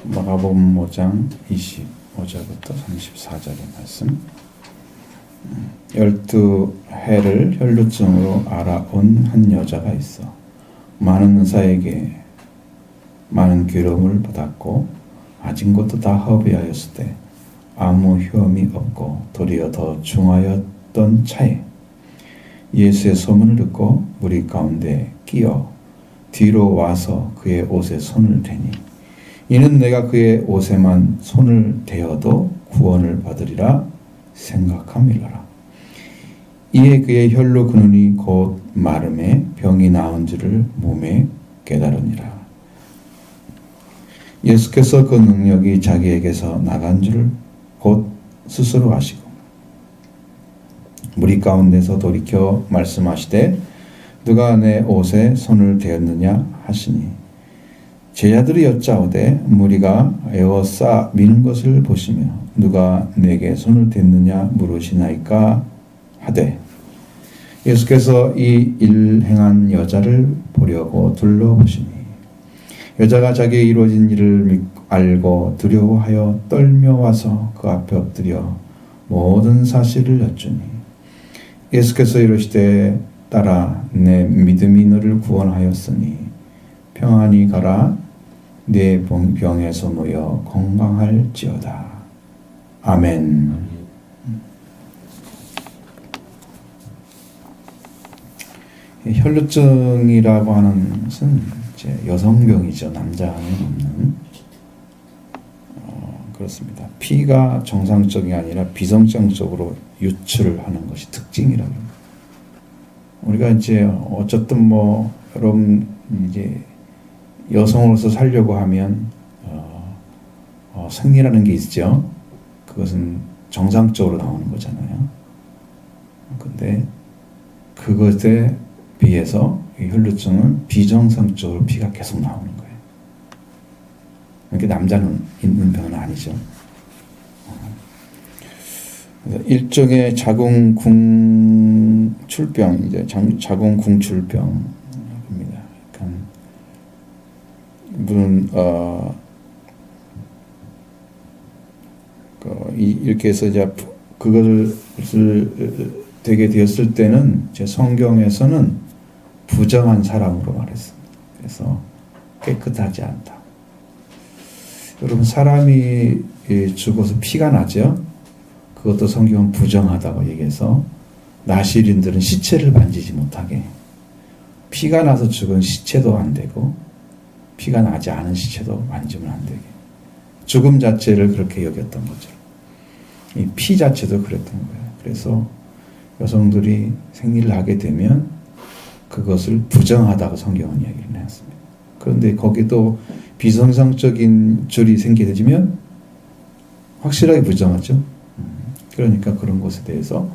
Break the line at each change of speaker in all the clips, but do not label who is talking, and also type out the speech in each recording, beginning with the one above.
마가복음 5장 25절부터 34절의 말씀. 12해를 혈루증으로 알아온 한 여자가 있어 많은 의사에게 많은 괴로움을 받았고 아진 것도 다 허비하였을 때 아무 효험이 없고 도리어 더 중하였던 차에 예수의 소문을 듣고 무리 가운데 끼어 뒤로 와서 그의 옷에 손을 대니 이는 내가 그의 옷에만 손을 대어도 구원을 받으리라 생각함이로라. 이에 그의 혈루 근원이 곧 마름에 병이 나은 줄을 몸에 깨달으니라. 예수께서 그 능력이 자기에게서 나간 줄을 곧 스스로 아시고 무리 가운데서 돌이켜 말씀하시되 누가 내 옷에 손을 대었느냐 하시니 제자들이 여짜오되 무리가 에워싸 미는 것을 보시며 누가 내게 손을 댔느냐 물으시나이까 하되 예수께서 이 일 행한 여자를 보려고 둘러보시니 여자가 자기의 이루어진 일을 알고 두려워하여 떨며 와서 그 앞에 엎드려 모든 사실을 여쭈니 예수께서 이르시되 딸아 내 믿음이 너를 구원하였으니 평안히 가라 네 병에서 놓여 건강할지어다. 아멘. 혈루증이라고 하는 것은 이제 여성병이죠. 남자는 없는. 그렇습니다. 피가 정상적이 아니라 비정상적으로 유출을 하는 것이 특징이라고 합니다. 우리가 이제 어쨌든 여러분 이제 여성으로서 살려고 하면 생리라는 게 있죠. 그것은 정상적으로 나오는 거잖아요. 근데 그것에 비해서 이 혈루증은 비정상적으로 피가 계속 나오는 거예요. 이렇게 남자는 있는 병은 아니죠. 일종의 자궁궁출병, 이제 자궁궁출병입니다. 그러니까 물론 이렇게 해서 이제 그것을 되게 되었을 때는 제 성경에서는 부정한 사람으로 말했습니다. 그래서 깨끗하지 않다. 여러분 사람이 죽어서 피가 나죠. 그것도 성경은 부정하다고 얘기해서 나시린들은 시체를 만지지 못하게 피가 나서 죽은 시체도 안 되고 피가 나지 않은 시체도 만지면 안 되게 죽음 자체를 그렇게 여겼던 거죠. 이 피 자체도 그랬던 거예요. 그래서 여성들이 생리를 하게 되면 그것을 부정하다고 성경은 이야기를 했습니다. 그런데 거기도 비정상적인 줄이 생기게 되면 확실하게 부정하죠. 그러니까 그런 것에 대해서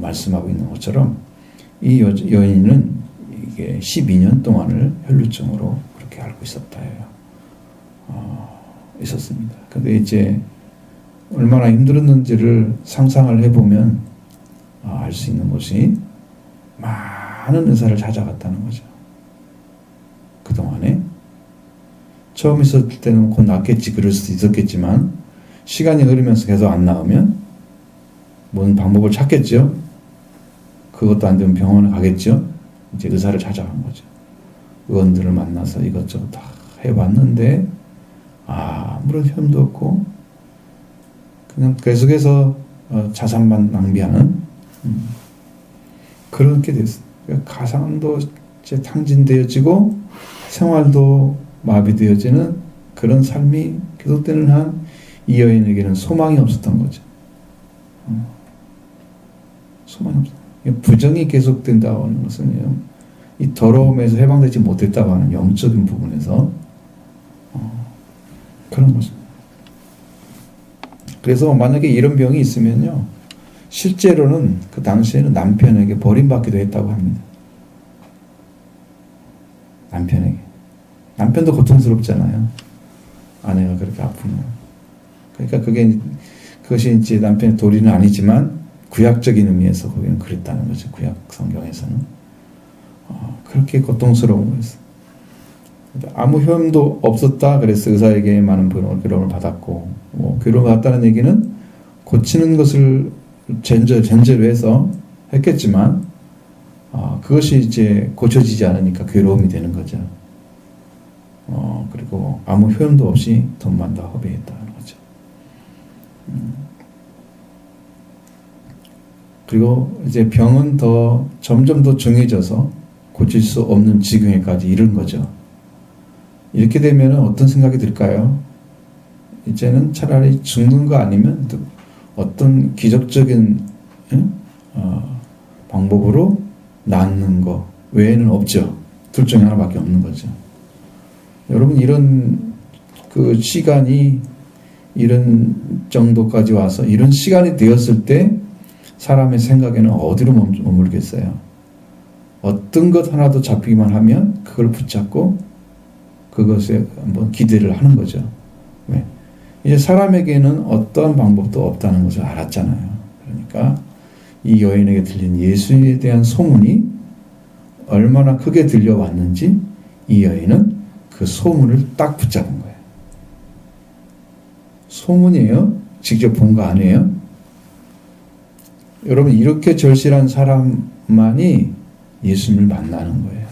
말씀하고 있는 것처럼 이 여인은 이게 12년 동안을 혈루증으로 그렇게 앓고 있었습니다. 근데 이제 얼마나 힘들었는지를 상상을 해보면 알 수 있는 것이 많은 의사를 찾아갔다는 거죠. 그동안에 처음 있었을 때는 곧 낫겠지 그럴 수도 있었겠지만 시간이 흐르면서 계속 안 나오면 뭔 방법을 찾겠죠. 그것도 안 되면 병원에 가겠죠. 이제 의사를 찾아간 거죠. 의원들을 만나서 이것저것 다 해봤는데 아무런 효험도 없고 그냥 계속해서 자산만 낭비하는 그렇게 됐어요. 가상도 이제 탕진되어지고 생활도 마비되어지는 그런 삶이 계속되는 한 이 여인에게는 소망이 없었던 거죠. 소망이 없었어요. 부정이 계속된다고 하는 것은 이 더러움에서 해방되지 못했다고 하는 영적인 부분에서 그런 것입니다. 그래서 만약에 이런 병이 있으면요, 실제로는 그 당시에는 남편에게 버림받기도 했다고 합니다. 남편에게. 남편도 고통스럽잖아요. 아내가 그렇게 아프면. 그러니까 그것이 이제 남편의 도리는 아니지만 구약적인 의미에서 거기는 그랬다는 거죠. 구약 성경에서는. 그렇게 고통스러운 거였어요. 아무 효험도 없었다. 그래서 의사에게 많은 괴로움을 받았고, 괴로움을 받았다는 얘기는 고치는 것을 전제로 해서 했겠지만, 그것이 이제 고쳐지지 않으니까 괴로움이 되는 거죠. 그리고 아무 효험도 없이 돈만 더 허비했다는 거죠. 그리고 이제 병은 점점 더 중해져서 고칠 수 없는 지경에까지 이른 거죠. 이렇게 되면 어떤 생각이 들까요? 이제는 차라리 죽는 거 아니면 어떤 기적적인 방법으로 낫는 거 외에는 없죠. 둘 중에 하나밖에 없는 거죠. 여러분, 이런 시간이 이런 정도까지 와서 이런 시간이 되었을 때 사람의 생각에는 어디로 머물겠어요? 어떤 것 하나도 잡히기만 하면 그걸 붙잡고 그것에 한번 기대를 하는 거죠. 왜? 이제 사람에게는 어떠한 방법도 없다는 것을 알았잖아요. 그러니까 이 여인에게 들린 예수에 대한 소문이 얼마나 크게 들려왔는지 이 여인은 그 소문을 딱 붙잡은 거예요. 소문이에요? 직접 본 거 아니에요? 여러분, 이렇게 절실한 사람만이 예수님을 만나는 거예요.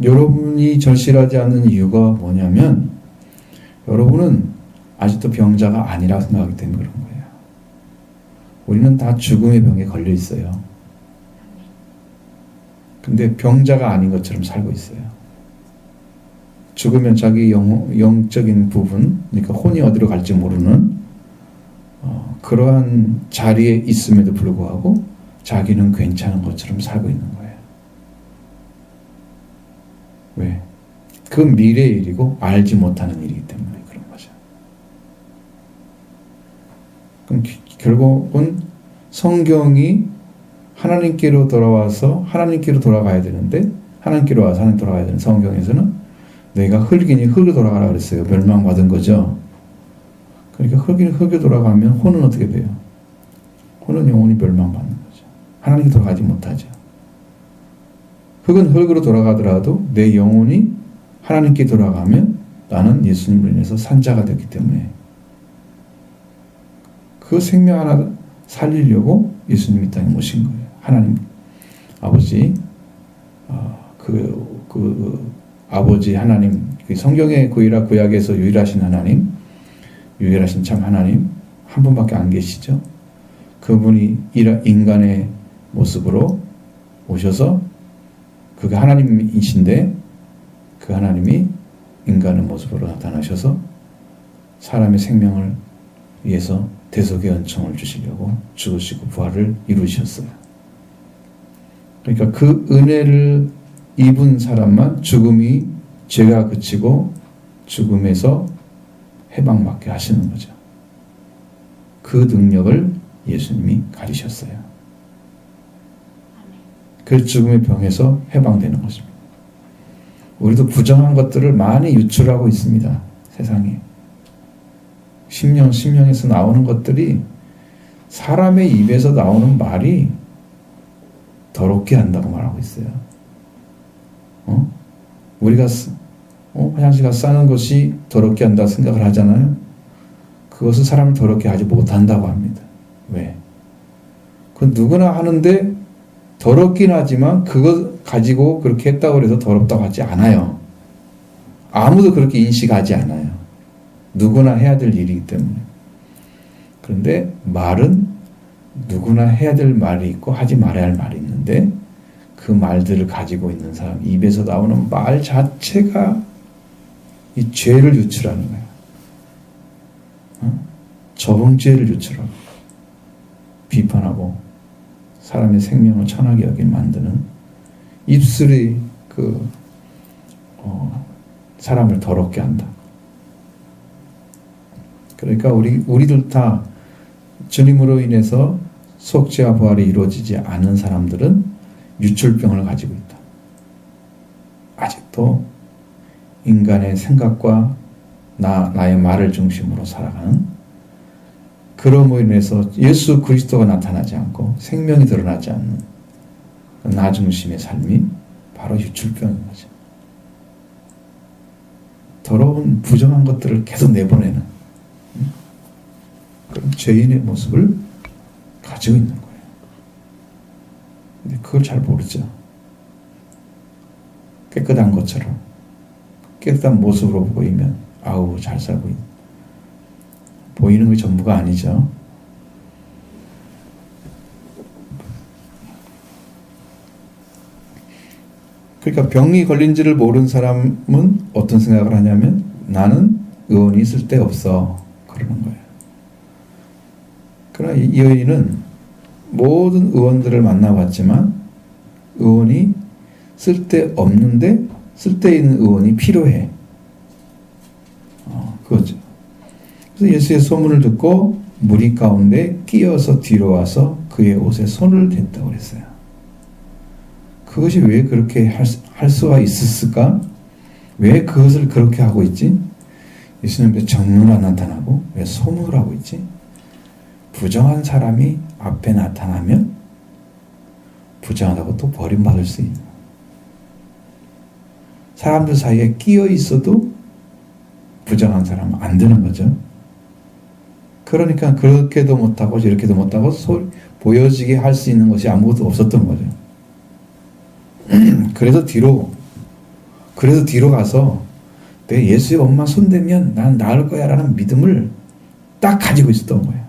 여러분이 절실하지 않는 이유가 뭐냐면 여러분은 아직도 병자가 아니라고 생각하기 때문에 그런 거예요. 우리는 다 죽음의 병에 걸려 있어요. 근데 병자가 아닌 것처럼 살고 있어요. 죽으면 자기 영적인 부분, 그러니까 혼이 어디로 갈지 모르는 그러한 자리에 있음에도 불구하고 자기는 괜찮은 것처럼 살고 있는 거예요. 왜? 그 미래의 일이고 알지 못하는 일이기 때문에 그런 거죠. 그럼 결국은 성경이 하나님께로 돌아와서 하나님께로 돌아가야 되는데 하나님께로 와서 하나님 돌아가야 되는 성경에서는 내가 흙이니 흙으로 돌아가라 그랬어요. 멸망받은 거죠. 그러니까 흙이니 흙에 돌아가면 혼은 어떻게 돼요? 혼은 영원히 멸망받는 거죠. 하나님께 돌아가지 못하죠. 흙은 흙으로 돌아가더라도 내 영혼이 하나님께 돌아가면 나는 예수님으로 인해서 산자가 됐기 때문에 그 생명 하나 살리려고 예수님이 땅에 오신 거예요. 하나님 아버지, 아버지 하나님, 성경의 구약에서 유일하신 하나님, 유일하신 참 하나님 한 분밖에 안 계시죠. 그분이 인간의 모습으로 오셔서 그게 하나님이신데 그 하나님이 인간의 모습으로 나타나셔서 사람의 생명을 위해서 대속의 은총을 주시려고 죽으시고 부활을 이루셨어요. 그러니까 그 은혜를 입은 사람만 죽음이 죄가 그치고 죽음에서 해방받게 하시는 거죠. 그 능력을 예수님이 가리셨어요. 그 죽음의 병에서 해방되는 것입니다. 우리도 부정한 것들을 많이 유출하고 있습니다. 세상에. 심령에서 나오는 것들이 사람의 입에서 나오는 말이 더럽게 한다고 말하고 있어요. 우리가 화장실 가서 싸는 것이 더럽게 한다고 생각을 하잖아요. 그것은 사람을 더럽게 하지 못한다고 합니다. 왜? 그건 누구나 하는데 더럽긴 하지만 그거 가지고 그렇게 했다고 해서 더럽다고 하지 않아요. 아무도 그렇게 인식하지 않아요. 누구나 해야 될 일이기 때문에. 그런데 말은 누구나 해야 될 말이 있고 하지 말아야 할 말이 있는데 그 말들을 가지고 있는 사람, 입에서 나오는 말 자체가 이 죄를 유출하는 거예요. 저범죄를 유출하고 비판하고 사람의 생명을 천하게 여길 만드는 입술이 사람을 더럽게 한다. 그러니까 우리들 다 주님으로 인해서 속죄와 부활이 이루어지지 않은 사람들은 유출병을 가지고 있다. 아직도 인간의 생각과 나의 말을 중심으로 살아가는, 그럼으로 인해서 예수 그리스도가 나타나지 않고 생명이 드러나지 않는 나 중심의 삶이 바로 유출병인 거죠. 더러운 부정한 것들을 계속 내보내는 그런 죄인의 모습을 가지고 있는 거예요. 근데 그걸 잘 모르죠. 깨끗한 것처럼 깨끗한 모습으로 보이면 아우 잘 살고 있는 보이는 게 전부가 아니죠. 그러니까 병이 걸린지를 모르는 사람은 어떤 생각을 하냐면 나는 의원이 쓸데없어 그러는 거예요. 그러나 이 여인은 모든 의원들을 만나봤지만 의원이 쓸데없는데 쓸데있는 의원이 필요해. 그거죠. 그래서 예수의 소문을 듣고 무리 가운데 끼어서 뒤로 와서 그의 옷에 손을 댔다고 그랬어요. 그것이 왜 그렇게 할 수가 있었을까? 왜 그것을 그렇게 하고 있지? 예수님 왜 정문으로 나타나고 왜 소문을 하고 있지? 부정한 사람이 앞에 나타나면 부정하다고 또 버림받을 수 있는 사람들 사이에 끼어 있어도 부정한 사람은 안 되는 거죠. 그러니까 그렇게도 못하고 이렇게도 못하고 보여지게 할 수 있는 것이 아무것도 없었던 거죠. 그래서 뒤로 가서 내 예수의 엄마 손대면 난 나을 거야 라는 믿음을 딱 가지고 있었던 거예요.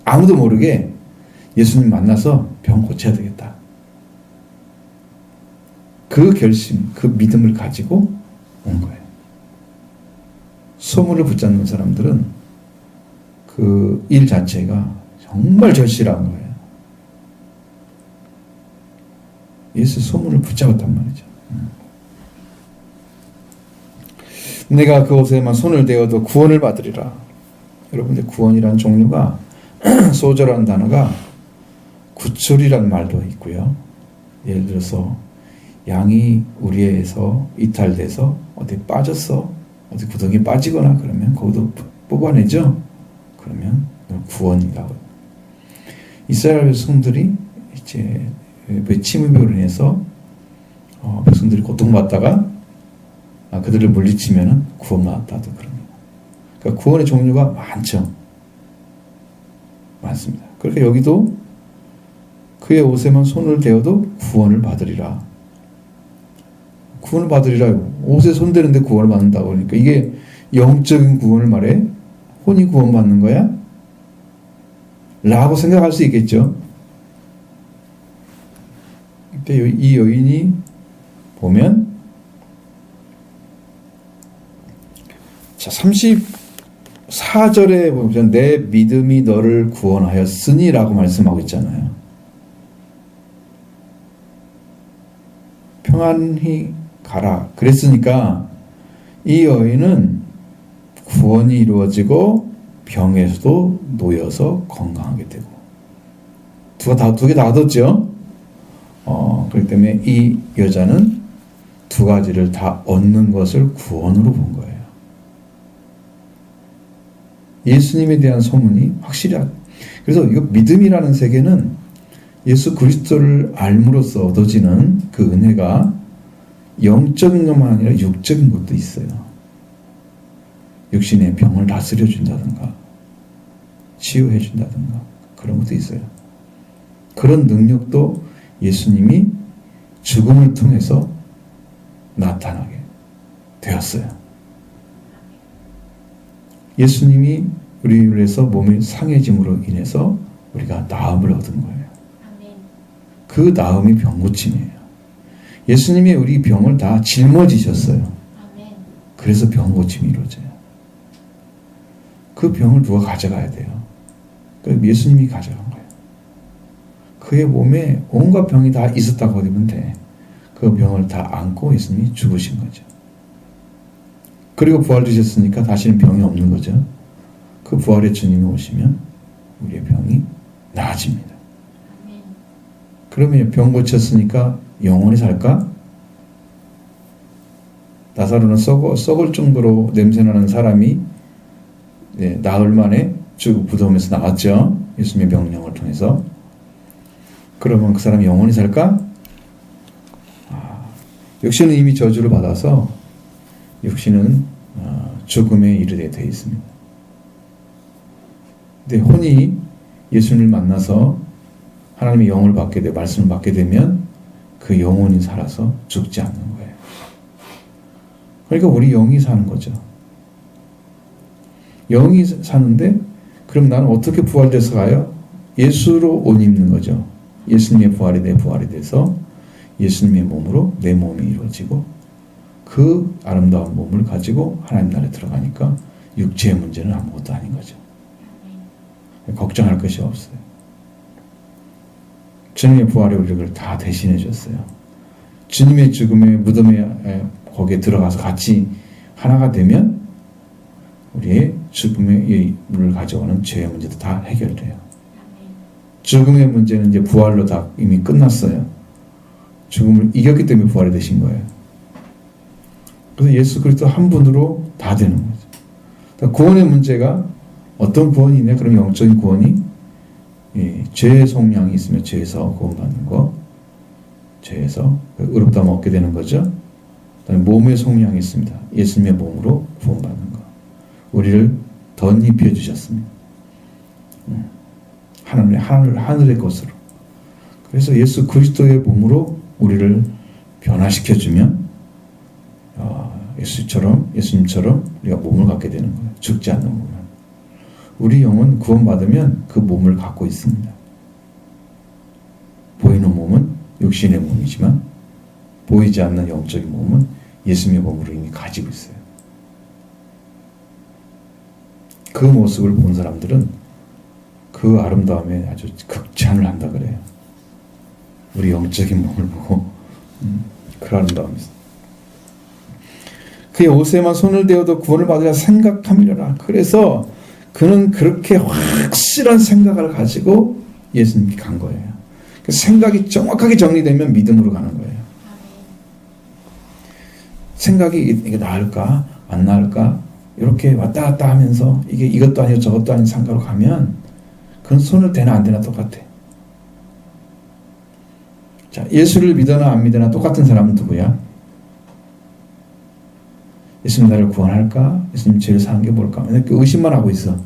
아무도 모르게 예수님 만나서 병 고쳐야 되겠다. 그 결심, 그 믿음을 가지고 온 거예요. 소문을 붙잡는 사람들은 그 일 자체가 정말 절실한 거예요. 예수 소문을 붙잡았단 말이죠. 내가 그 옷에만 손을 대어도 구원을 받으리라. 여러분들 구원이란 종류가 소절한 단어가 구출이란 말도 있고요. 예를 들어서 양이 우리에서 이탈돼서 어디 빠졌어, 어디 구덩이 빠지거나 그러면 거기도 뽑아내죠. 그러면 구원이라고. 이스라엘 백성들이 이제 침입으로 인해서 백성들이 고통받다가 그들을 물리치면 구원받았다도 그럽니다. 그러니까 구원의 종류가 많죠. 많습니다. 그러니까 여기도 그의 옷에만 손을 대어도 구원을 받으리라. 구원을 받으리라. 옷에 손대는데 구원을 받는다고 그러니까 이게 영적인 구원을 말해? 혼이 구원받는 거야? 라고 생각할 수 있겠죠. 근데 이 여인이 보면 자 34절에 보면 내 믿음이 너를 구원하였으니 라고 말씀하고 있잖아요. 평안히 가라 그랬으니까 이 여인은 구원이 이루어지고 병에서도 놓여서 건강하게 되고 두 개 다 얻었죠. 그렇기 때문에 이 여자는 두 가지를 다 얻는 것을 구원으로 본 거예요. 예수님에 대한 소문이 확실히 그래서 이거 믿음이라는 세계는 예수 그리스도를 알므로써 얻어지는 그 은혜가 영적인 것만 아니라 육적인 것도 있어요. 육신의 병을 다스려 준다든가 치유해 준다든가 그런 것도 있어요. 그런 능력도 예수님이 죽음을 통해서 나타나게 되었어요. 예수님이 우리를 위해서 몸이 상해짐으로 인해서 우리가 나음을 얻은 거예요. 그 나음이 병고침이에요. 예수님이 우리 병을 다 짊어지셨어요. 그래서 병고침이 이루어져요. 그 병을 누가 가져가야 돼요? 예수님이 가져간 거예요. 그의 몸에 온갖 병이 다 있었다고 하면 돼. 그 병을 다 안고 예수님이 죽으신 거죠. 그리고 부활되셨으니까 다시는 병이 없는 거죠. 그 부활의 주님이 오시면 우리의 병이 나아집니다. 그러면 병 고쳤으니까 영원히 살까? 나사로는 썩을 정도로 냄새나는 사람이 나흘 만에 무덤에서 나왔죠. 예수님의 명령을 통해서. 그러면 그 사람이 영원히 살까? 육신은 이미 저주를 받아서 육신은 죽음에 이르게 되어 있습니다. 근데 혼이 예수님을 만나서 하나님의 영을 받게 되고 말씀을 받게 되면 그 영혼이 살아서 죽지 않는 거예요. 그러니까 우리 영이 사는 거죠. 영이 사는데 그럼 나는 어떻게 부활돼서 가요? 예수로 옷 입는 거죠. 예수님의 부활이 내 부활이 돼서 예수님의 몸으로 내 몸이 이루어지고 그 아름다운 몸을 가지고 하나님 나라에 들어가니까 육체의 문제는 아무것도 아닌 거죠. 걱정할 것이 없어요. 주님의 부활이 우리를 다 대신해 줬어요. 주님의 죽음에 무덤에 거기에 들어가서 같이 하나가 되면 우리의 죽음의 물을 가져오는 죄의 문제도 다 해결돼요. 죽음의 문제는 이제 부활로 다 이미 끝났어요. 죽음을 이겼기 때문에 부활이 되신 거예요. 그래서 예수 그리스도 한 분으로 다 되는 거죠. 그러니까 구원의 문제가 어떤 구원이냐? 그럼 영적인 구원이 죄의 속량이 있으면 죄에서 구원받는 거, 죄에서 의롭다함을 얻게 되는 거죠. 그다음에 몸의 속량이 있습니다. 예수님의 몸으로 구원받는 거. 우리를 덧입혀 주셨습니다. 하늘의 것으로. 그래서 예수 그리스도의 몸으로 우리를 변화시켜 주면 예수님처럼 우리가 몸을 갖게 되는 거예요. 죽지 않는 몸을. 우리 영은 구원받으면 그 몸을 갖고 있습니다. 보이는 몸은 육신의 몸이지만 보이지 않는 영적인 몸은 예수님의 몸으로 이미 가지고 있어요. 그 모습을 본 사람들은 그 아름다움에 아주 극찬을 한다 그래요. 우리 영적인 몸을 보고 그 아름다움이 있어요. 그의 옷에만 손을 대어도 구원을 받으려 생각함이라. 그래서 그는 그렇게 확실한 생각을 가지고 예수님께 간 거예요. 생각이 정확하게 정리되면 믿음으로 가는 거예요. 생각이 이게 나을까 안 나을까 이렇게 왔다 갔다 하면서 이게 이것도 아니고 저것도 아닌 생각으로 가면 그건 손을 대나 안 대나 똑같아. 자, 예수를 믿으나 안 믿으나 똑같은 사람은 누구야? 예수님 나를 구원할까? 예수님 죄를 사는 게 뭘까? 이렇게 의심만 하고 있어.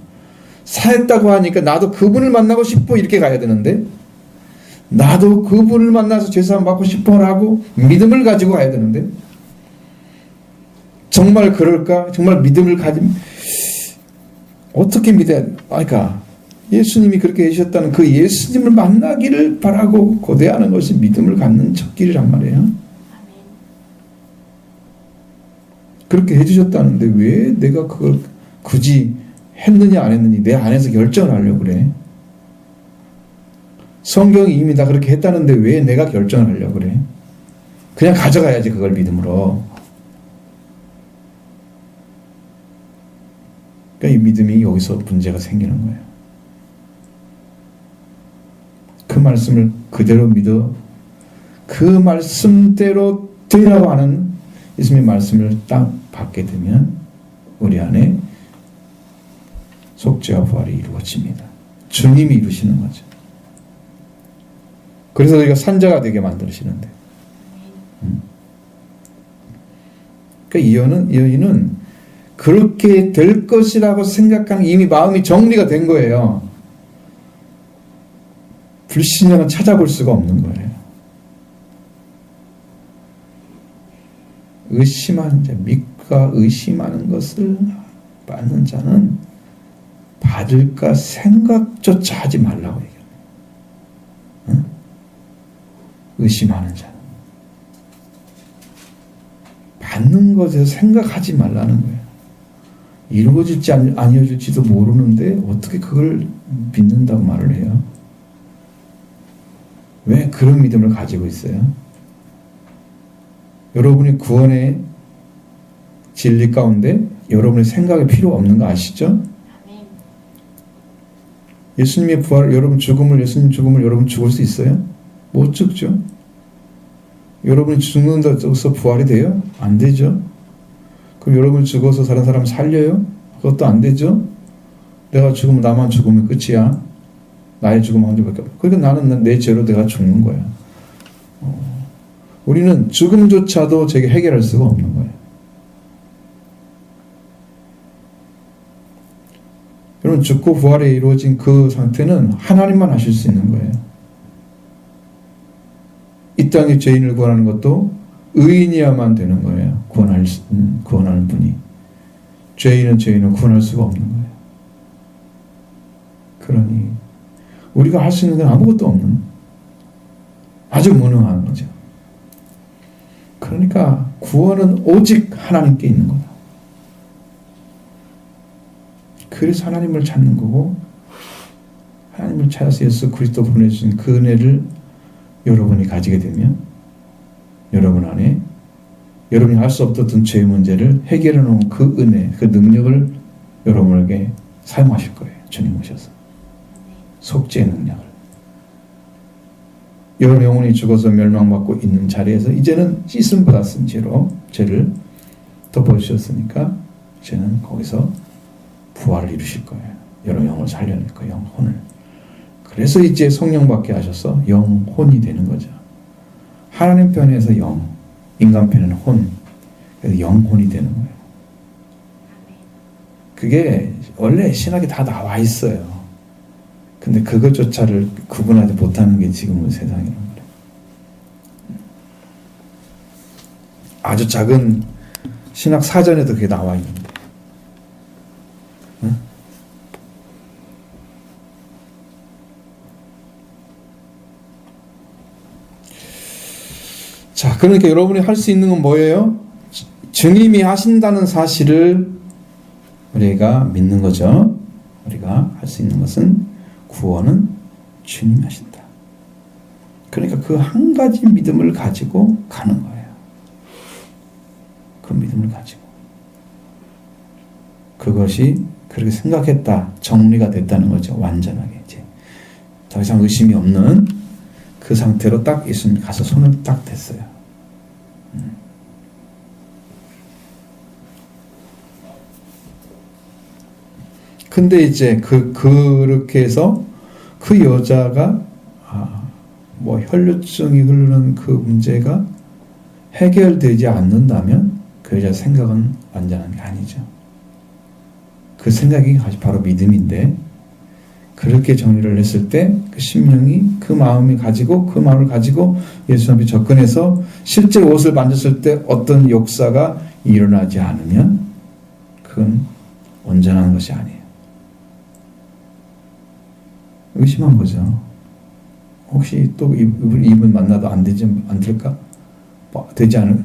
사했다고 하니까 나도 그분을 만나고 싶어 이렇게 가야 되는데 나도 그분을 만나서 죄사함 받고 싶어라고 믿음을 가지고 가야 되는데 정말 그럴까? 정말 믿음을 가지면 어떻게 믿어야 돼? 그러니까 예수님이 그렇게 해주셨다는 그 예수님을 만나기를 바라고 고대하는 것이 믿음을 갖는 첫 길이란 말이에요. 그렇게 해주셨다는데 왜 내가 그걸 굳이 했느냐 안 했느냐 내 안에서 결정을 하려고 그래. 성경이 이미 다 그렇게 했다는데 왜 내가 결정을 하려고 그래. 그냥 가져가야지 그걸 믿음으로. 그러니까 이 믿음이 여기서 문제가 생기는 거예요. 그 말씀을 그대로 믿어 그 말씀대로 되라고 하는 예수님의 말씀을 딱 받게 되면 우리 안에 속죄와 부활이 이루어집니다. 주님이 이루시는 거죠. 그래서 우리가 산자가 되게 만드시는데. 그러니까 이 여인은 그렇게 될 것이라고 생각하는 이미 마음이 정리가 된 거예요. 불신앙은 찾아볼 수가 없는 거예요. 의심하는 자, 믿과 의심하는 것을 받는 자는 받을까 생각조차 하지 말라고 얘기해요. 응? 의심하는 자는 받는 것에 생각하지 말라는 거예요. 이루어질지 아니어질지도 모르는데 어떻게 그걸 믿는다고 말을 해요? 왜 그런 믿음을 가지고 있어요? 여러분이 구원의 진리 가운데 여러분의 생각이 필요 없는 거 아시죠? 예수님의 부활, 예수님 죽음을 여러분 죽을 수 있어요? 못 죽죠? 여러분이 죽는다고서 부활이 돼요? 안 되죠? 그럼 여러분이 죽어서 다른 사람 살려요? 그것도 안 되죠? 내가 죽으면 나만 죽으면 끝이야. 나의 죽음은 한 줄밖에 없어. 그러니까 나는 내 죄로 내가 죽는 거야. 우리는 죽음조차도 제게 해결할 수가 없는 거예요. 여러분, 죽고 부활에 이루어진 그 상태는 하나님만 하실 수 있는 거예요. 이 땅의 죄인을 구원하는 것도 의인이야만 되는 거예요. 구원하는 분이. 죄인은 죄인을 구원할 수가 없는 거예요. 그러니 우리가 할 수 있는 건 아무것도 없는, 아주 무능한 거죠. 그러니까 구원은 오직 하나님께 있는 거다. 그래서 하나님을 찾는 거고, 하나님을 찾아서 예수 그리스도 보내주신 그 은혜를 여러분이 가지게 되면 여러분 안에 여러분이 할 수 없었던 죄의 문제를 해결해 놓은 그 은혜, 그 능력을 여러분에게 사용하실 거예요. 주님 오셔서. 속죄의 능력을. 여러분 영혼이 죽어서 멸망받고 있는 자리에서 이제는 씻음 받았은 죄로 죄를 덮어주셨으니까 이제는 거기서 부활을 이루실 거예요. 여러분 영혼을 살려낼 거예요. 영혼을. 그래서 이제 성령 받게 하셔서 영혼이 되는 거죠. 하나님 편에서 영, 인간 편에는 혼. 그래서 영혼이 되는 거예요. 그게 원래 신학에 다 나와 있어요. 근데 그것조차를 구분하지 못하는 게 지금의 세상이란 말이에요. 아주 작은 신학 사전에도 그게 나와 있는데. 응? 자, 그러니까 여러분이 할 수 있는 건 뭐예요? 주님이 하신다는 사실을 우리가 믿는 거죠. 우리가 할 수 있는 것은 구원은 주님이 하신다. 그러니까 그 한 가지 믿음을 가지고 가는 거예요. 그 믿음을 가지고. 그것이 그렇게 생각했다. 정리가 됐다는 거죠. 완전하게. 이제 더 이상 의심이 없는 그 상태로 딱 예수님 가서 손을 딱 댔어요. 근데 이제 그렇게 해서 그 여자가 혈류증이 흐르는 그 문제가 해결되지 않는다면 그 여자 생각은 완전한 게 아니죠. 그 생각이 바로 믿음인데, 그렇게 정리를 했을 때 그 심령이 그 마음을 가지고 예수 앞에 접근해서 실제 옷을 만졌을 때 어떤 역사가 일어나지 않으면 그건 온전한 것이 아니에요. 의심한 거죠. 혹시 또 이분 만나도 안 될까? 되지 않을,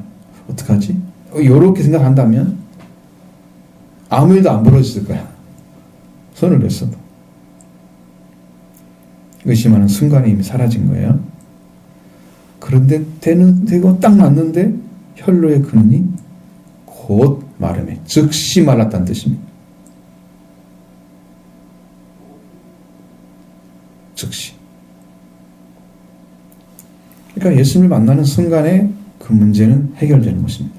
어떡하지? 요렇게 생각한다면 아무 일도 안 벌어졌을 거야. 손을 냈어도. 의심하는 순간에 이미 사라진 거예요. 그런데 되고 딱 났는데 혈로의 근원이 곧 마름에 즉시 말랐다는 뜻입니다. 즉시. 그러니까 예수님을 만나는 순간에 그 문제는 해결되는 것입니다.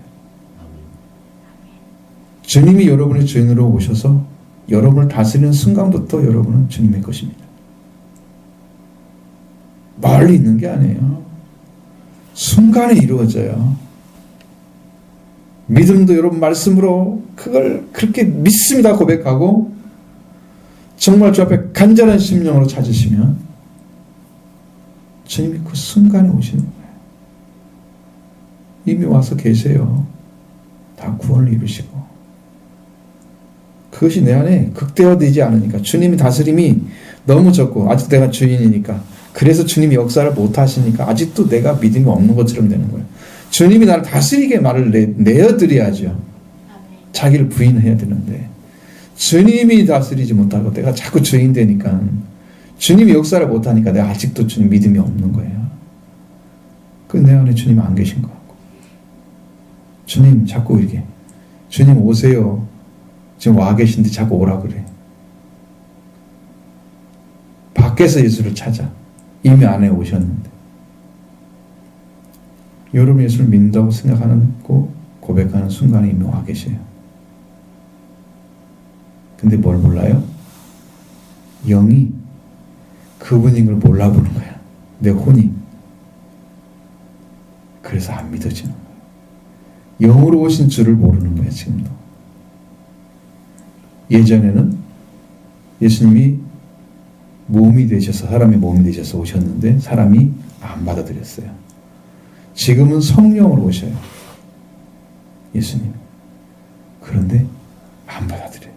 주님이 여러분의 주인으로 오셔서 여러분을 다스리는 순간부터 여러분은 주님의 것입니다. 멀리 있는 게 아니에요. 순간에 이루어져요. 믿음도 여러분 말씀으로 그걸 그렇게 믿습니다 고백하고 정말 주 앞에 간절한 심령으로 찾으시면 주님이 그 순간에 오시는 거예요. 이미 와서 계세요. 다 구원을 이루시고. 그것이 내 안에 극대화되지 않으니까, 주님이 다스림이 너무 적고 아직 내가 주인이니까, 그래서 주님이 역사를 못 하시니까 아직도 내가 믿음이 없는 것처럼 되는 거예요. 주님이 나를 다스리게 말을 내어드려야죠. 자기를 부인해야 되는데 주님이 다스리지 못하고 내가 자꾸 주인 되니까, 주님이 역사를 못하니까 내가 아직도 주님 믿음이 없는 거예요. 그 내 안에 주님 안 계신 것 같고, 주님 자꾸 이렇게 주님 오세요. 지금 와 계신데 자꾸 오라 그래. 밖에서 예수를 찾아. 이미 안에 오셨는데. 여러분 예수를 믿는다고 생각하는 고백하는 순간에 이미 와 계세요. 근데 뭘 몰라요? 영이 그분인 걸 몰라보는 거야. 내 혼이. 그래서 안 믿어지는 거예요. 영으로 오신 줄을 모르는 거예요. 지금도. 예전에는 예수님이 몸이 되셔서 사람의 몸이 되셔서 오셨는데 사람이 안 받아들였어요. 지금은 성령으로 오셔요. 예수님. 그런데 안 받아들여요.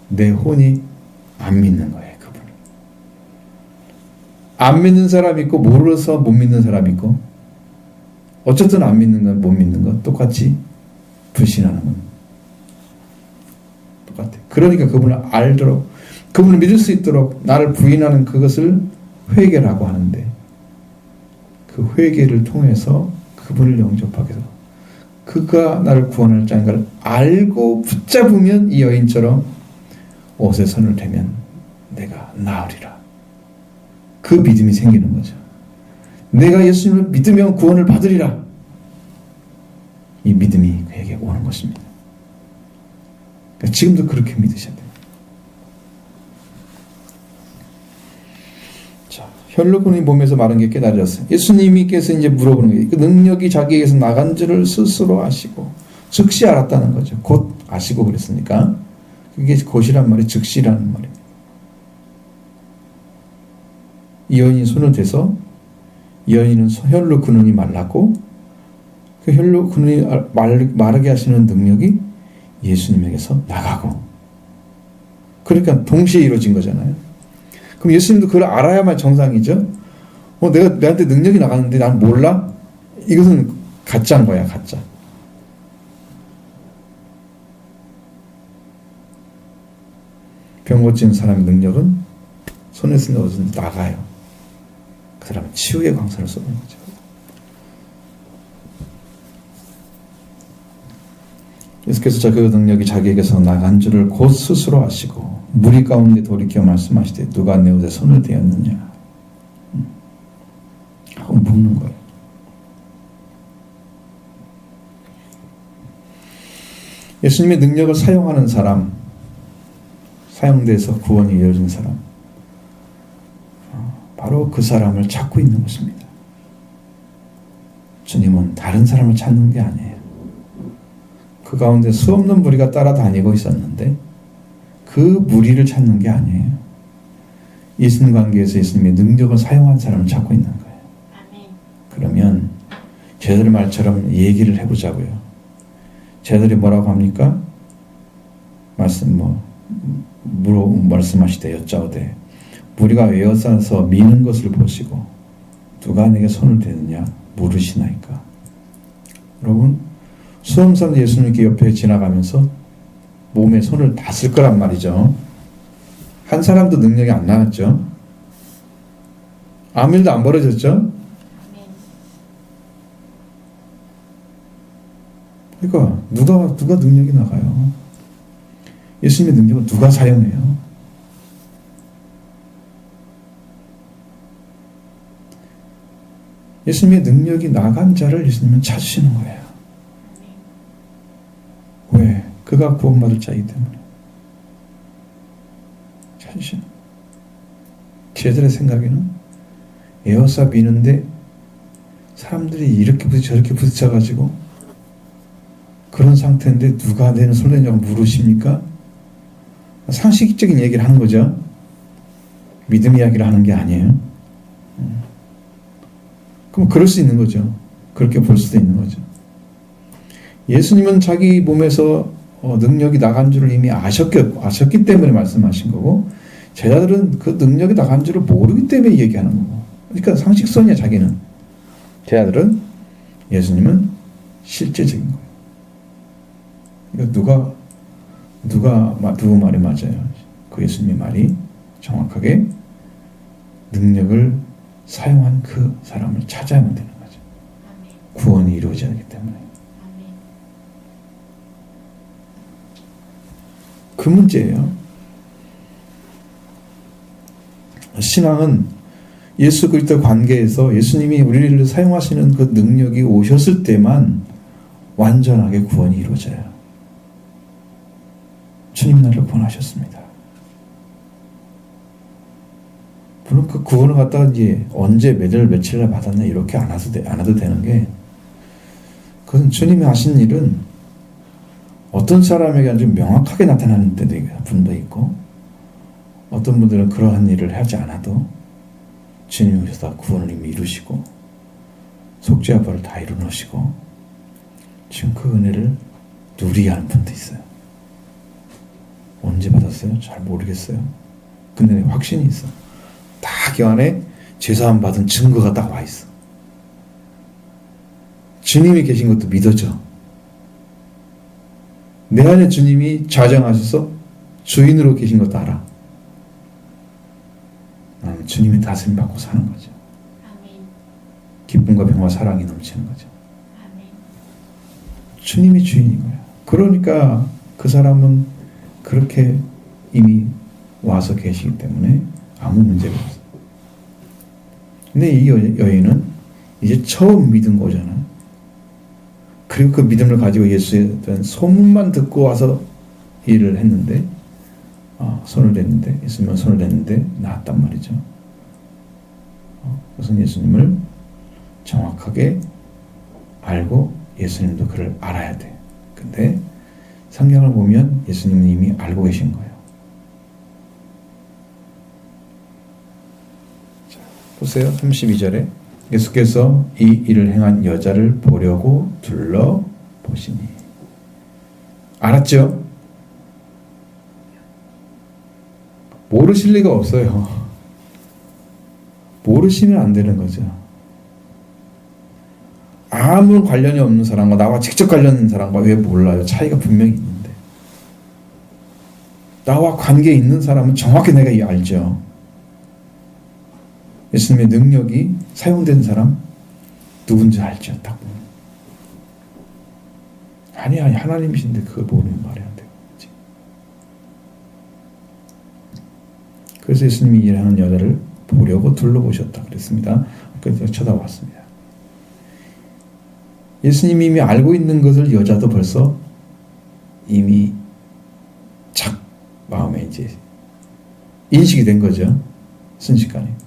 내 혼이 안 믿는 거예요. 그분을. 안 믿는 사람 있고 모르서 못 믿는 사람 있고 어쨌든 안 믿는 건 못 믿는 건 똑같이 불신하는 건 똑같아요. 그러니까 그분을 알도록 그분을 믿을 수 있도록 나를 부인하는 그것을 회개라고 하는데 그 회개를 통해서 그분을 영접하게 해서 그가 나를 구원할 자인 걸 알고 붙잡으면 이 여인처럼 옷에 손을 대면 내가 나으리라. 그 믿음이 생기는 거죠. 내가 예수님을 믿으면 구원을 받으리라. 이 믿음이 그에게 오는 것입니다. 그러니까 지금도 그렇게 믿으셔야 돼요. 자, 혈루군이 몸에서 마른 게 깨달아졌어요. 예수님께서 이제 물어보는 거예요. 그 능력이 자기에게서 나간 줄을 스스로 아시고 즉시 알았다는 거죠. 곧 아시고 그랬으니까 그게 곧이란 말이 즉시라는 말입니다. 이 여인이 손을 대서 이 여인은 혈루 근원이 말랐고 그 혈루 근원이 마르게 하시는 능력이 예수님에게서 나가고 그러니까 동시에 이루어진 거잖아요. 그럼 예수님도 그걸 알아야만 정상이죠. 내한테 능력이 나가는데 난 몰라? 이것은 가짜인 거야, 가짜. 병 고치는 사람의 능력은 손에 쓰는 것은 나가요. 그 사람은 치유의 광선을 쏘는 거죠. 예수께서 그 능력이 자기에게서 나간 줄을 곧 스스로 아시고 무리 가운데 돌이켜 말씀하시되 누가 내 옷에 손을 대었느냐 하고 묻는 거예요. 예수님의 능력을 사용하는 사람, 사용돼서 구원이 이루어진 사람, 바로 그 사람을 찾고 있는 것입니다. 주님은 다른 사람을 찾는 게 아니에요. 그 가운데 수없는 무리가 따라다니고 있었는데 그 무리를 찾는 게 아니에요. 이순관계에서 예수님의 능력을 사용한 사람을 찾고 있는 거예요. 아멘. 그러면 제자들 말처럼 얘기를 해보자고요. 제자들이 뭐라고 합니까? 말씀하시되 여짜오되 무리가 외어싸서 미는 것을 보시고 누가 내게 손을 대느냐 물으시나이까. 여러분 수험 사람 예수님께 옆에 지나가면서 몸에 손을 다 쓸 거란 말이죠. 한 사람도 능력이 안 나왔죠. 아무 일도 안 벌어졌죠. 그러니까 누가 능력이 나가요? 예수님의 능력은 누가 사용해요? 예수님의 능력이 나간 자를 예수님은 찾으시는 거예요. 왜? 그가 구원받을 자이기 때문에 찾으시는 거예요. 제자들의 생각에는 에어싸 미는데 사람들이 이렇게 저렇게 부딪혀가지고 그런 상태인데 누가 내는 손 대냐고 물으십니까? 상식적인 얘기를 하는 거죠. 믿음 이야기를 하는 게 아니에요. 그럼 그럴 수 있는 거죠. 그렇게 볼 수도 있는 거죠. 예수님은 자기 몸에서 능력이 나간 줄을 이미 아셨기 때문에 말씀하신 거고 제자들은 그 능력이 나간 줄을 모르기 때문에 얘기하는 거고 그러니까 상식선이야 자기는. 제자들은 예수님은 실제적인 거예요. 그러니까 누구 말이 맞아요? 그 예수님의 말이 정확하게 능력을 사용한 그 사람을 찾아야만 되는 거죠. 구원이 이루어져야 하기 때문에. 그 문제예요. 신앙은 예수 그리스도 관계에서 예수님이 우리를 사용하시는 그 능력이 오셨을 때만 완전하게 구원이 이루어져요. 주님 나를 구원하셨습니다. 물론 그 구원을 갖다가 이제 언제 며칠날 받았냐 이렇게 안 해도 되는 게 그것은 주님이 하신 일은 어떤 사람에게 아주 명확하게 나타나는 분도 있고, 어떤 분들은 그러한 일을 하지 않아도 주님이 오셔서 구원을 이미 이루시고 속죄와 벌을 다 이루시고 지금 그 은혜를 누리게 하는 분도 있어요. 언제 받았어요? 잘 모르겠어요. 근데 확신이 있어. 딱 그 안에 죄사함 받은 증거가 딱 와 있어. 주님이 계신 것도 믿어져. 내 안에 주님이 좌정하셔서 주인으로 계신 것도 알아. 나는 주님이 다스림 받고 사는 거죠.
아멘.
기쁨과 평화 사랑이 넘치는 거죠.
아멘.
주님이 주인인 거야. 그러니까 그 사람은 그렇게 이미 와서 계시기 때문에 아무 문제가 없어. 근데 이 여인은 이제 처음 믿은 거잖아. 그리고 그 믿음을 가지고 예수에 대한 소문만 듣고 와서 일을 했는데, 손을 댔는데, 예수님은 손을 댔는데 나았단 말이죠. 그것은 예수님을 정확하게 알고 예수님도 그를 알아야 돼. 근데 성경을 보면 예수님은 이미 알고 계신 거예요. 자, 보세요. 32절에 예수께서 이 일을 행한 여자를 보려고 둘러보시니. 알았죠? 모르실 리가 없어요. 모르시면 안 되는 거죠. 아무 관련이 없는 사람과 나와 직접 관련 있는 사람과 왜 몰라요? 차이가 분명히 있는데. 나와 관계 있는 사람은 정확히 내가 알죠. 예수님의 능력이 사용된 사람 누군지 알죠. 딱 보면. 아니 하나님이신데 그걸 모르면 말이 안 되는 거지. 그래서 예수님이 일하는 여자를 보려고 둘러보셨다 그랬습니다. 그래서 쳐다봤습니다. 예수님이 이미 알고 있는 것을 여자도 벌써 이미 착 마음에 이제 인식이 된 거죠. 순식간에.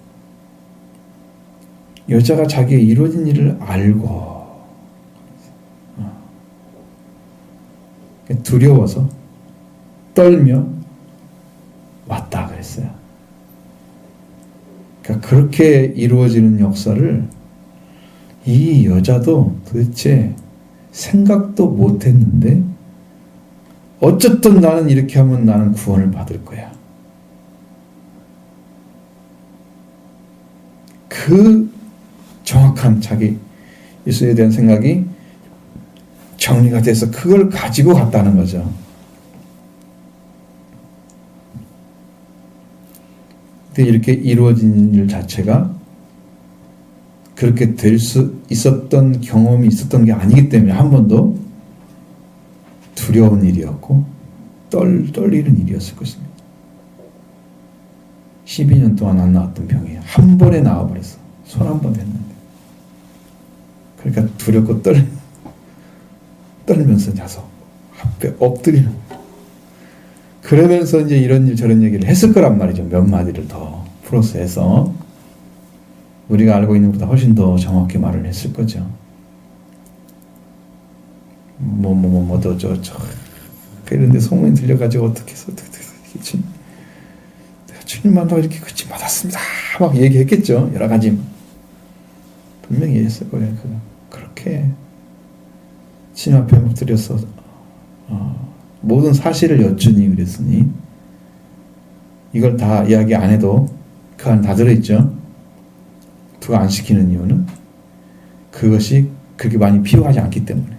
여자가 자기의 이루어진 일을 알고 두려워서 떨며 왔다 그랬어요. 그러니까 그렇게 이루어지는 역사를 이 여자도 도대체 생각도 못했는데 어쨌든 나는 이렇게 하면 나는 구원을 받을 거야. 그 정확한 자기 예수에 대한 생각이 정리가 돼서 그걸 가지고 갔다는 거죠. 근데 이렇게 이루어진 일 자체가 그렇게 될 수 있었던 경험이 있었던 게 아니기 때문에 한 번도 두려운 일이었고 떨리는 일이었을 것입니다. 12년 동안 안 나왔던 병이 한 번에 나와버렸어. 손 한 번 댔는데. 그러니까 두렵고 떨면서 자서 앞에 엎드리는. 그러면서 이제 이런 일 저런 얘기를 했을 거란 말이죠. 몇 마디를 더 풀어서 해서 우리가 알고 있는 것보다 훨씬 더 정확히 말을 했을 거죠. 그런데 소문이 들려가지고 어떻게 해서 내가 주님 만나고 이렇게 그치 받았습니다. 막 얘기했겠죠. 여러 가지 분명히 했을 거예요. 그렇게 주님 앞에 엎드려서 모든 사실을 여쭈니 그랬으니 이걸 다 이야기 안 해도 그 안 다 들어있죠. 그거 안 시키는 이유는 그것이 그렇게 많이 필요하지 않기 때문에.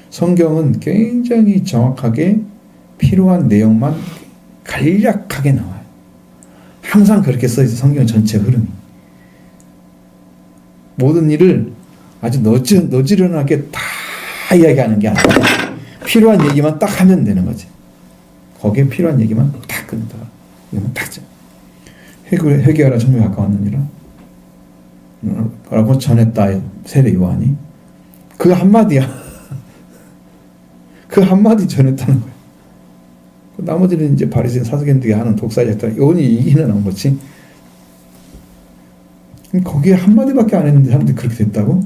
성경은 굉장히 정확하게 필요한 내용만 간략하게 나와요. 항상 그렇게 써있어요. 성경 전체 흐름이. 모든 일을 아주 너지른하게 다 이야기하는 게 아니라 필요한 얘기만 딱 하면 되는 거지. 거기에 필요한 얘기만 딱 끊다. 이거만 딱 회개하라 정말 가까웠느니라 라고 전했다. 세례 요한이 그 한마디야. 그 한마디 전했다는 거예요. 나머지는 이제 바리새인 사두개인들이 하는 독사였다. 요한이 얘기는 한 거지. 거기에 한마디밖에 안 했는데 사람들이 그렇게 됐다고?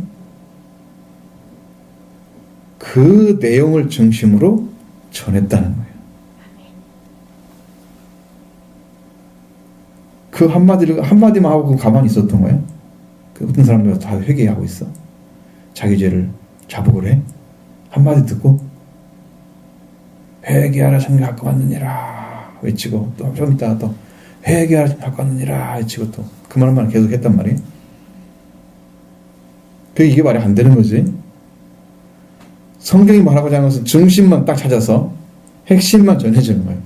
그 내용을 중심으로 전했다는 거예요. 그 한마디만 하고 가만히 있었던 거예요. 그 어떤 사람들 다 회개하고 있어. 자기 죄를 자복을 해. 한마디 듣고 회개하라 청년 갖고 왔느니라 외치고 또 좀 이따가 또 회개하라 청년 갖고 왔느니라 외치고 또 그 말만 계속 했단 말이에요. 이게 말이 안 되는 거지. 성경이 말하고자 하는 것은 중심만 딱 찾아서 핵심만 전해주는 거예요.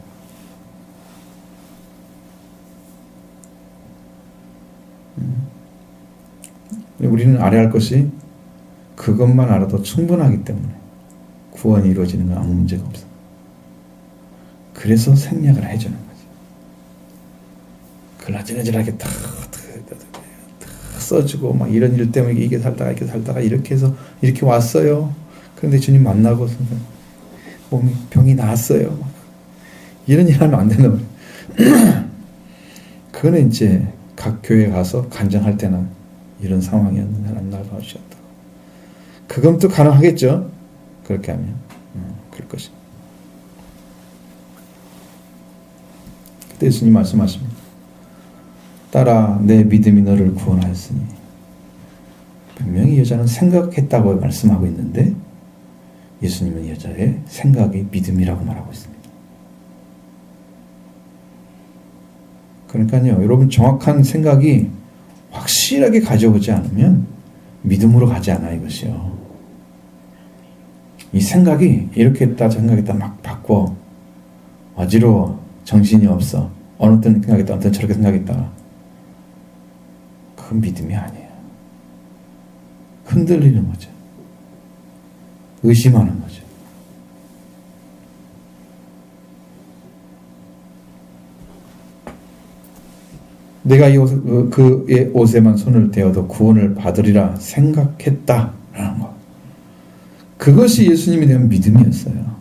우리는 알아야 할 것이 그것만 알아도 충분하기 때문에 구원이 이루어지는 건 아무 문제가 없어. 그래서 생략을 해주는 거지. 글라지라지하게 다 써주고 막 이런 일 때문에 이게 살다가 이렇게 해서 이렇게 왔어요. 그런데 주님 만나고 몸이 병이 나았어요. 이런 일 하면 안 된단 말이에요. 그거는 이제 각 교회 가서 간증할 때는 이런 상황이었는데 하나님 날 도와주셨다고. 그건 또 가능하겠죠. 그렇게 하면 그럴 것입니다. 그때 예수님 말씀하십니다. 딸아 내 믿음이 너를 구원하였으니. 분명히 여자는 생각했다고 말씀하고 있는데 예수님은 여자의 생각이 믿음이라고 말하고 있습니다. 그러니까요, 여러분 정확한 생각이 확실하게 가져오지 않으면 믿음으로 가지 않아 이것이요. 이 생각이 이렇게 했다 생각했다 막 바꿔 어지러워 정신이 없어 어느 때 생각했다 어느 때 저렇게 생각했다. 그건 믿음이 아니에요. 흔들리는 거죠. 의심하는 거죠. 내가 그의 옷에만 손을 대어도 구원을 받으리라 생각했다라는 것. 그것이 예수님에 대한 믿음이었어요.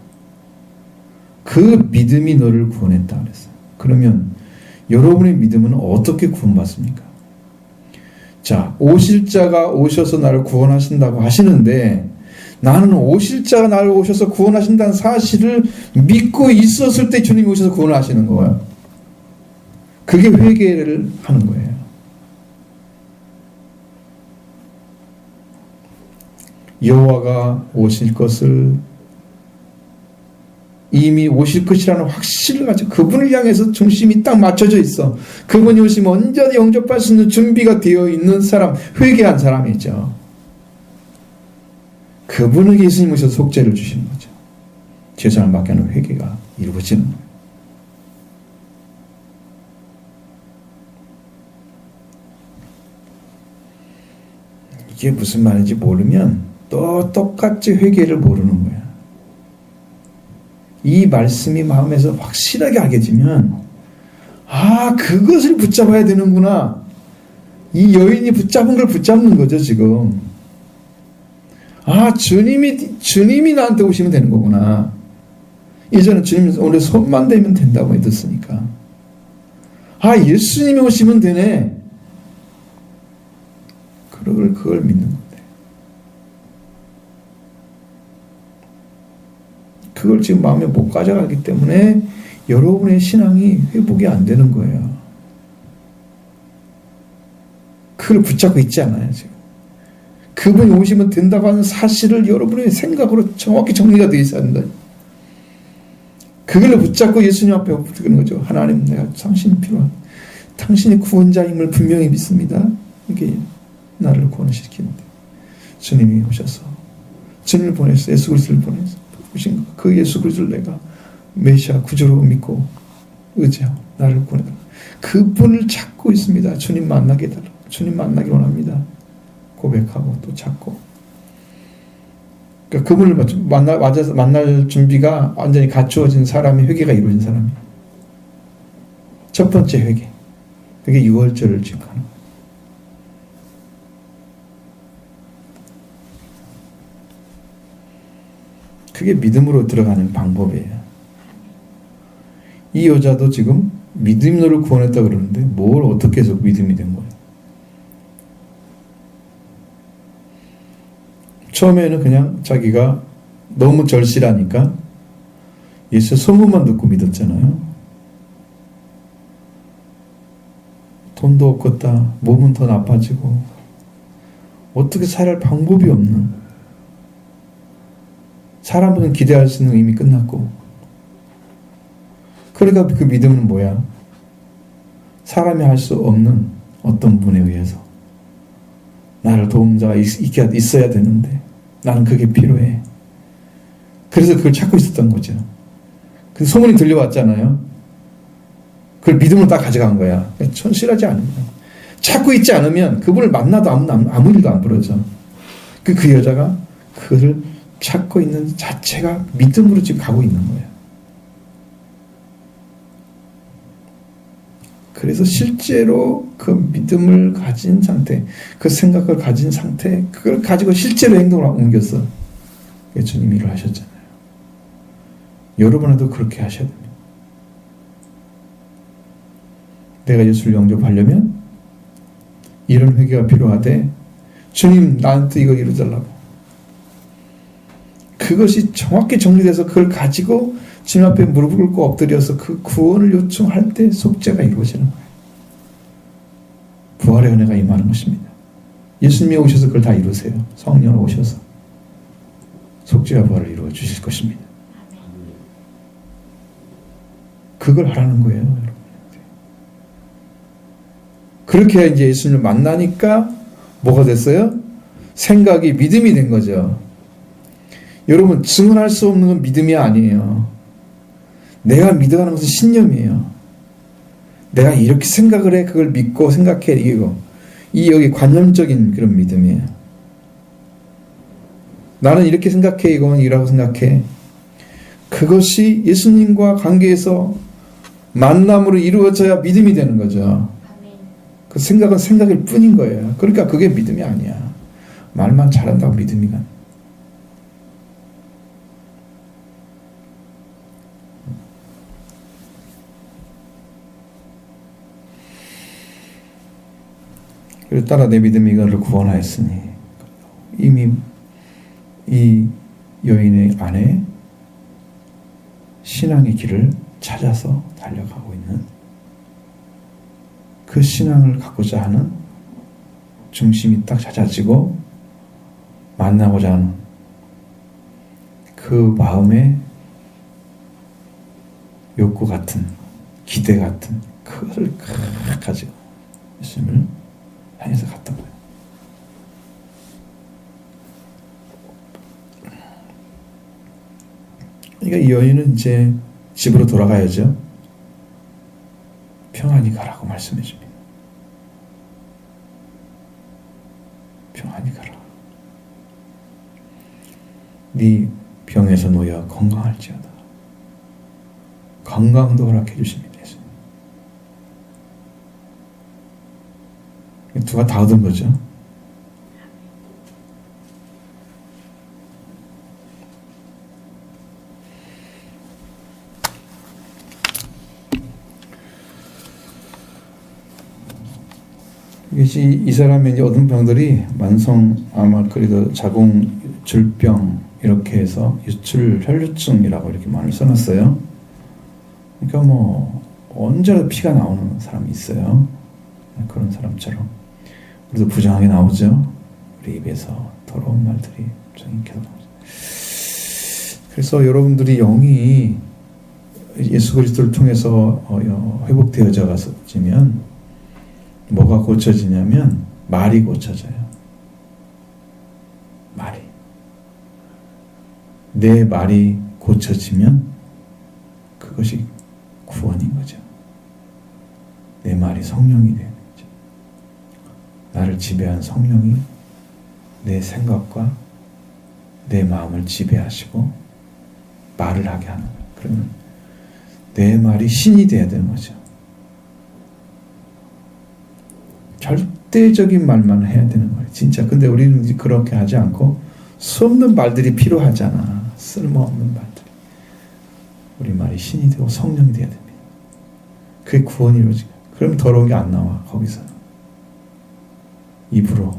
그 믿음이 너를 구원했다 그랬어요. 그러면 여러분의 믿음은 어떻게 구원받습니까? 자, 오실 자가 오셔서 나를 구원하신다고 하시는데 나는 오실 자가 나를 오셔서 구원하신다는 사실을 믿고 있었을 때 주님이 오셔서 구원하시는 거예요. 그게 회개를 하는 거예요. 여호와가 오실 것을 이미 오실 것이라는 확신을 가지고 그분을 향해서 중심이 딱 맞춰져 있어. 그분이 오시면 언제나 영접할 수 있는 준비가 되어 있는 사람, 회개한 사람이죠. 그분에게 예수님 오셔서 속죄를 주시는 거죠. 죄사함을 받게 하는 회개가 이루어지는 거예요. 이게 무슨 말인지 모르면 또 똑같이 회개를 모르는 거야. 이 말씀이 마음에서 확실하게 알게지면 그것을 붙잡아야 되는구나. 이 여인이 붙잡은 걸 붙잡는 거죠 지금. 주님이 나한테 오시면 되는 거구나. 이제는 주님 오늘 손만 대면 된다고 듣으니까 예수님이 오시면 되네. 그걸 믿는 건데. 그걸 지금 마음에 못 가져가기 때문에 여러분의 신앙이 회복이 안 되는 거예요. 그걸 붙잡고 있지 않아요, 지금. 그분이 오시면 된다고 하는 사실을 여러분의 생각으로 정확히 정리가 되어 있어야 한다. 그걸 붙잡고 예수님 앞에 엎드리는 거죠. 하나님, 내가 당신이 필요한, 당신이 구원자임을 분명히 믿습니다. 이게 나를 구원시키는데 주님이 오셔서 주님을 보내서 예수 그리스도를 보내서 오신 그 예수 그리스도를 내가 메시아 구주로 믿고 의지하고 나를 구원해달라. 그분을 찾고 있습니다. 주님 만나게 해달라. 주님 만나기 원합니다. 고백하고 또 찾고. 그러니까 그분을 만날 준비가 완전히 갖추어진 사람이 회개가 이루어진 사람이에요. 첫 번째 회개. 그게 유월절을 지금 하는 거예요. 그게 믿음으로 들어가는 방법이에요. 이 여자도 지금 믿음이 너를 구원했다 그러는데 뭘 어떻게 해서 믿음이 된 거예요? 처음에는 그냥 자기가 너무 절실하니까 예수 소문만 듣고 믿었잖아요. 돈도 없겠다. 몸은 더 나빠지고 어떻게 살할 방법이 없는, 사람은 기대할 수 있는 거 이미 끝났고, 그러니까 그 믿음은 뭐야? 사람이 할 수 없는 어떤 분에 의해서 나를 도움자가 있어야 되는데 나는 그게 필요해. 그래서 그걸 찾고 있었던 거죠. 그 소문이 들려왔잖아요. 그걸 믿음으로 딱 가져간 거야. 천실하지 않으면, 찾고 있지 않으면 그분을 만나도 아무 일도 안 벌어져. 그 여자가 그를 찾고 있는 자체가 믿음으로 지금 가고 있는 거야. 그래서 실제로 그 믿음을 가진 상태, 그 생각을 가진 상태, 그걸 가지고 실제로 행동을 옮겼어. 주님이 일을 하셨잖아요. 여러분도 그렇게 하셔야 됩니다. 내가 예수를 영접하려면 이런 회개가 필요하되, 주님 나한테 이거 이루달라고. 그것이 정확히 정리돼서 그걸 가지고 주님 앞에 무릎을 꿇고 엎드려서 그 구원을 요청할 때 속죄가 이루어지는 거예요. 부활의 은혜가 임하는 것입니다. 예수님이 오셔서 그걸 다 이루세요. 성령 오셔서 속죄와 부활을 이루어 주실 것입니다. 그걸 하라는 거예요, 여러분. 그렇게 이제 예수님을 만나니까 뭐가 됐어요? 생각이 믿음이 된 거죠. 여러분, 증언할 수 없는 건 믿음이 아니에요. 내가 믿어가는 것은 신념이에요. 내가 이렇게 생각을 해, 그걸 믿고 생각해, 이거. 여기 관념적인 그런 믿음이에요. 나는 이렇게 생각해, 이건 이라고 생각해. 그것이 예수님과 관계에서 만남으로 이루어져야 믿음이 되는 거죠. 그 생각은 생각일 뿐인 거예요. 그러니까 그게 믿음이 아니야. 말만 잘한다고 믿음이가. 그래서 따라 내 믿음이 이거를 구원하였으니, 이미 이 여인의 안에 신앙의 길을 찾아서 달려가고 있는, 그 신앙을 갖고자 하는 중심이 딱 찾아지고 만나고자 하는 그 마음의 욕구 같은, 기대 같은 그것을 가지고 예수님을 향해서 갔던 거예요. 그러니까 이 여인은 이제 집으로 돌아가야죠. 평안히 가라고 말씀해 줍니다. 평안히 가라. 네 병에서 놓여 건강할지어다. 건강도 허락해 주십니다. 누가 다 얻은 거죠. 이것이 이 사람의 이제 얻은 병들이 만성 아마크리드 자궁 줄병 이렇게 해서 유출 혈류증이라고 이렇게 말을 써놨어요. 그러니까 뭐 언제라도 피가 나오는 사람이 있어요. 그런 사람처럼 우리도 부정하게 나오죠. 우리 입에서 더러운 말들이 계속 나오죠. 그래서 여러분들이 영이 예수 그리스도를 통해서 회복되어지면 뭐가 고쳐지냐면 말이 고쳐져요. 말이. 내 말이 고쳐지면 그것이 구원인 거죠. 내 말이 성령이 되는 거죠. 나를 지배한 성령이 내 생각과 내 마음을 지배하시고 말을 하게 하는 거예요. 그러면 내 말이 신이 돼야 되는 거죠. 절대적인 말만 해야 되는 거예요. 진짜. 근데 우리는 그렇게 하지 않고 수없는 말들이 필요하잖아. 쓸모없는 말들. 우리 말이 신이 되고 성령이 돼야 됩니다. 그게 구원이 이루어지고. 그럼 더러운 게 안 나와. 거기서. 입으로.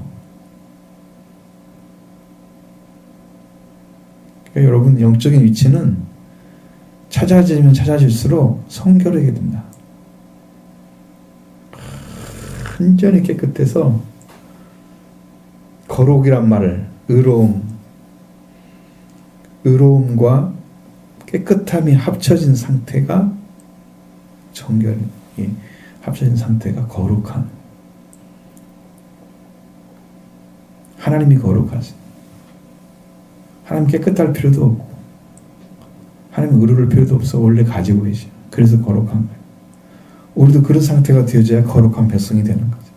그러니까 여러분 영적인 위치는 찾아지면 찾아질수록 성결하게 된다. 완전히 깨끗해서 거룩이란 말을 의로움과 깨끗함이 합쳐진 상태가 정결이 합쳐진 상태가 거룩한 하나님이 거룩하시 하나님 깨끗할 필요도 없고 하나님 의로울 필요도 없어 원래 가지고 계셔. 그래서 거룩한 거예요. 우리도 그런 상태가 되어져야 거룩한 백성이 되는 거죠.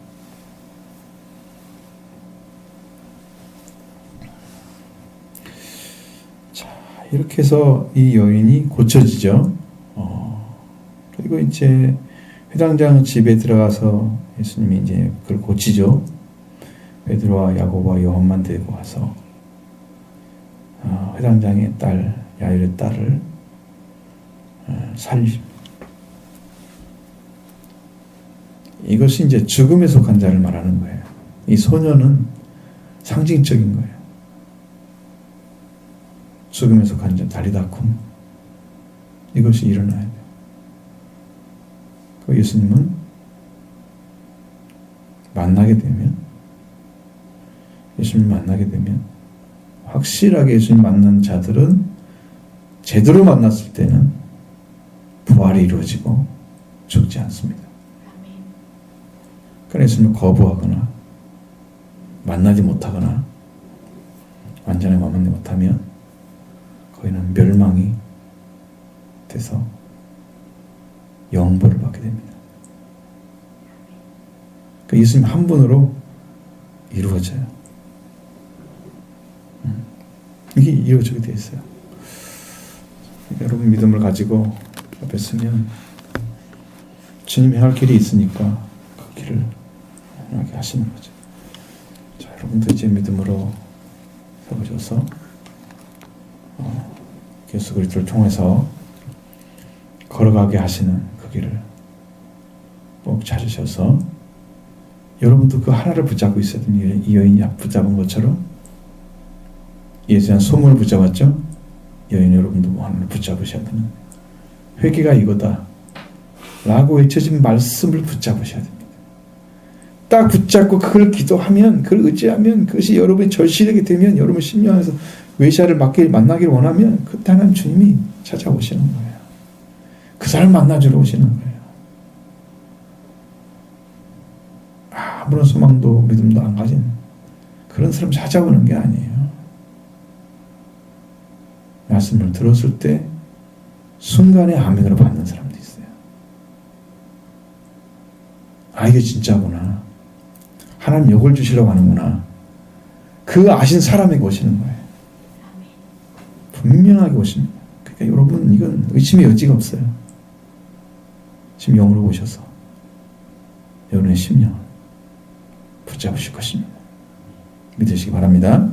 자, 이렇게 해서 이 여인이 고쳐지죠. 그리고 이제 회당장 집에 들어가서 예수님이 이제 그걸 고치죠. 베드로와 야고보와 요한만 데리고 와서 회당장의 딸 야일의 딸을 살리십니다. 이것이 이제 죽음에 속한 자를 말하는 거예요. 이 소녀는 상징적인 거예요. 죽음에 속한 자, 다리다쿰. 이것이 일어나야 돼요. 그 예수님은 만나게 되면 확실하게 예수님 만난 자들은 제대로 만났을 때는 부활이 이루어지고 죽지 않습니다. 그러나 예수님을 거부하거나 만나지 못하거나 완전히 만나지 못하면 거기는 멸망이 돼서 영벌을 받게 됩니다. 그러니까 예수님 한 분으로 이루어져요. 이게 이루어지게 되어 있어요. 그러니까 여러분 믿음을 가지고 앞에 서면 주님이 할 길이 있으니까 그 길을 하게 하시는 거죠. 자, 여러분도 이제 믿음으로 서보셔서 예수 그리스도를 통해서 걸어가게 하시는 그 길을 꼭 찾으셔서 여러분도 그 하나를 붙잡고 있어야 됩니다. 이 여인이 붙잡은 것처럼 예수한 소문을 붙잡았죠. 여인 여러분도 뭐 하나를 붙잡으셔야 되는 회개가 이거다 라고 외쳐진 말씀을 붙잡으셔야 됩니다. 딱 붙잡고 그걸 기도하면 그걸 의지하면 그것이 여러분의 절실하게 되면 여러분 심령에서 외샤를 만나기를 원하면 그때 하나님 주님이 찾아오시는 거예요. 그 사람을 만나주러 오시는 거예요. 아무런 소망도 믿음도 안 가진 그런 사람 찾아오는 게 아니에요. 말씀을 들었을 때 순간에 아멘으로 받는 사람도 있어요. 아, 이게 진짜구나. 하나님 욕을 주시려고 하는구나. 그 아신 사람에게 오시는 거예요. 분명하게 오십니다. 그러니까 여러분 이건 의심의 여지가 없어요. 지금 영으로 오셔서 여러분의 심령을 붙잡으실 것입니다. 믿으시기 바랍니다.